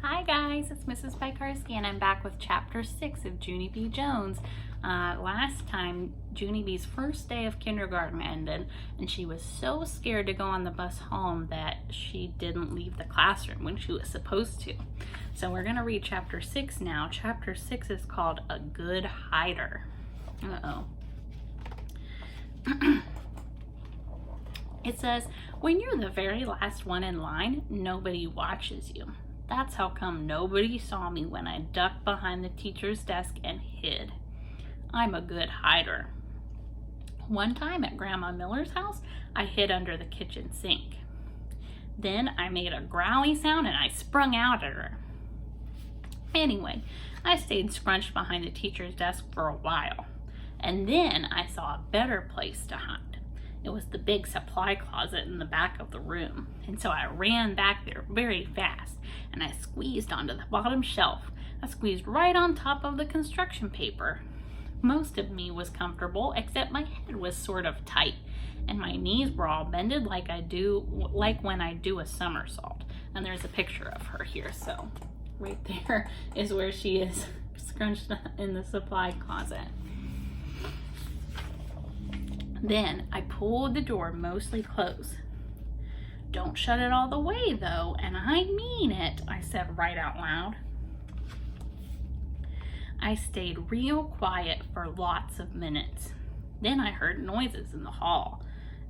Hi guys, it's Mrs. Pikarski and I'm back with chapter 6 of Junie B. Jones. Last time, Junie B's first day of kindergarten ended and she was so scared to go on the bus home that she didn't leave the classroom when she was supposed to. So we're going to read chapter 6 now. Chapter 6 is called A Good Hider. It says, when you're the very last one in line, nobody watches you. That's how come nobody saw me when I ducked behind the teacher's desk and hid. I'm a good hider. One time at Grandma Miller's house, I hid under the kitchen sink. Then I made a growly sound and I sprung out at her. Anyway, I stayed scrunched behind the teacher's desk for a while. And then I saw a better place to hide. It was the big supply closet in the back of the room. And so I ran back there very fast and I squeezed onto the bottom shelf. I squeezed right on top of the construction paper. Most of me was comfortable except my head was sort of tight and my knees were all bended like when I do a somersault. And there's a picture of her here. So right there is where she is scrunched in the supply closet. Then I pulled the door mostly closed. Don't shut it all the way though, and I mean it, I said right out loud. I stayed real quiet for lots of minutes. Then I heard noises in the hall,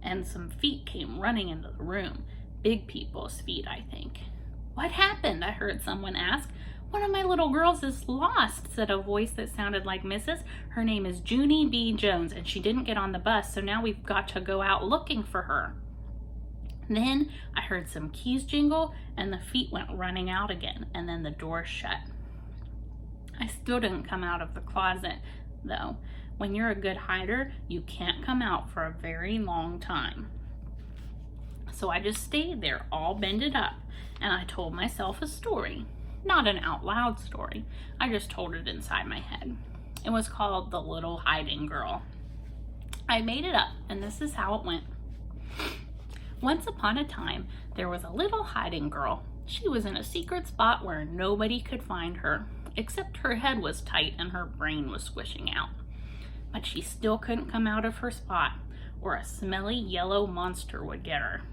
and some feet came running into the room. Big people's feet, I think. What happened? I heard someone ask. One of my little girls is lost, said a voice that sounded like Mrs. Her name is Junie B. Jones, and she didn't get on the bus, so now we've got to go out looking for her. Then I heard some keys jingle, and the feet went running out again, and then the door shut. I still didn't come out of the closet, though. When you're a good hider, you can't come out for a very long time. So I just stayed there, all bended up, and I told myself a story. Not an out loud story. I just told it inside my head. It was called The Little Hiding Girl. I made it up, and this is how it went. Once upon a time, there was a little hiding girl. She was in a secret spot where nobody could find her, except her head was tight and her brain was squishing out. But she still couldn't come out of her spot, or a smelly yellow monster would get her.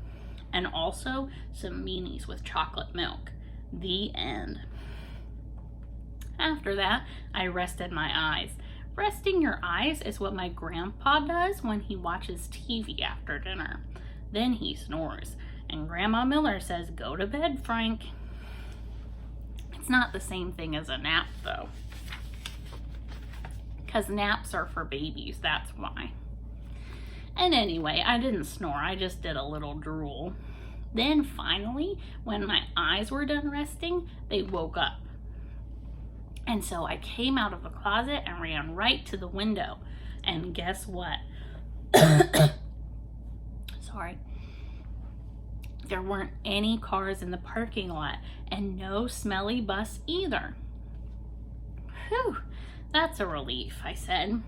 And also some meanies with chocolate milk. The end. After that, I rested my eyes. Resting your eyes is what my grandpa does when he watches TV after dinner. Then he snores, and Grandma Miller says, "Go to bed, Frank." It's not the same thing as a nap, though. Because naps are for babies, that's why. And anyway, I didn't snore, I just did a little drool. Then finally, when my eyes were done resting, they woke up. And so I came out of the closet and ran right to the window. And guess what? Sorry. There weren't any cars in the parking lot and no smelly bus either. Whew, that's a relief, I said.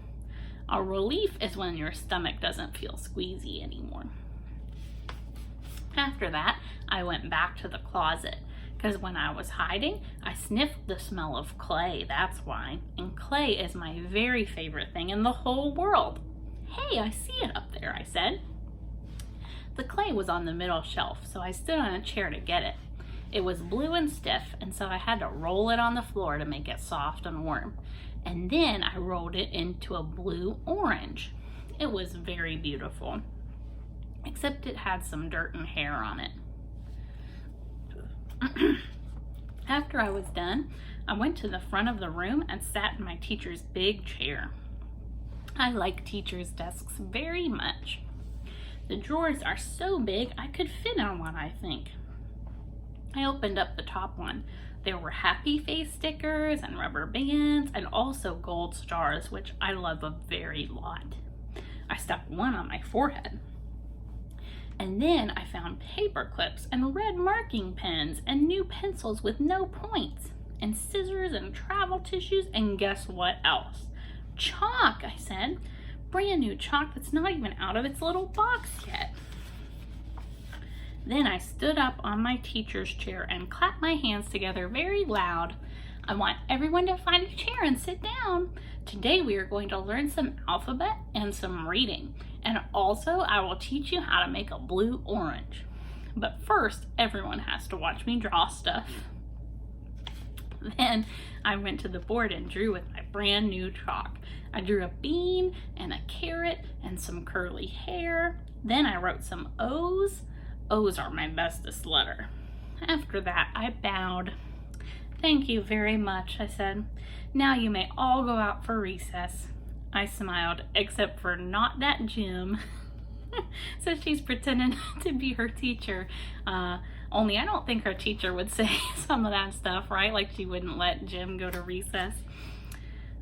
A relief is when your stomach doesn't feel squeezy anymore. After that, I went back to the closet, because when I was hiding, I sniffed the smell of clay, that's why. And clay is my very favorite thing in the whole world. Hey, I see it up there, I said. The clay was on the middle shelf, so I stood on a chair to get it. It was blue and stiff, and so I had to roll it on the floor to make it soft and warm. And then I rolled it into a blue-orange. It was very beautiful. Except it had some dirt and hair on it. After I was done, I went to the front of the room and sat in my teacher's big chair. I like teachers' desks very much. The drawers are so big I could fit on one, I think. I opened up the top one. There were happy face stickers and rubber bands and also gold stars, which I love a very lot. I stuck one on my forehead. And then I found paper clips and red marking pens and new pencils with no points and scissors and travel tissues, and guess what else? Chalk, I said. Brand new chalk that's not even out of its little box yet. Then I stood up on my teacher's chair and clapped my hands together very loud. I want everyone to find a chair and sit down. Today we are going to learn some alphabet and some reading. And also I will teach you how to make a blue orange. But first, everyone has to watch me draw stuff. Then I went to the board and drew with my brand new chalk. I drew a bean and a carrot and some curly hair. Then I wrote some O's. O's are my bestest letter. After that, I bowed. Thank you very much, I said. Now you may all go out for recess. I smiled, except for not that Jim. So she's pretending to be her teacher. Only I don't think her teacher would say some of that stuff, right? Like she wouldn't let Jim go to recess.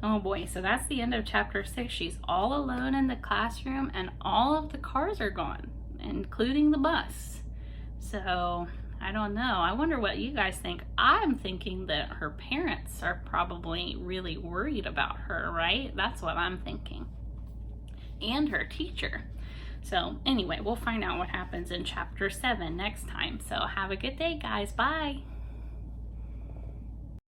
Oh boy, so that's the end of chapter 6. She's all alone in the classroom and all of the cars are gone, including the bus. So I don't know. I wonder what you guys think. I'm thinking that her parents are probably really worried about her, right? That's what I'm thinking. And her teacher. So anyway, we'll find out what happens in chapter 7 next time. So have a good day, guys. Bye.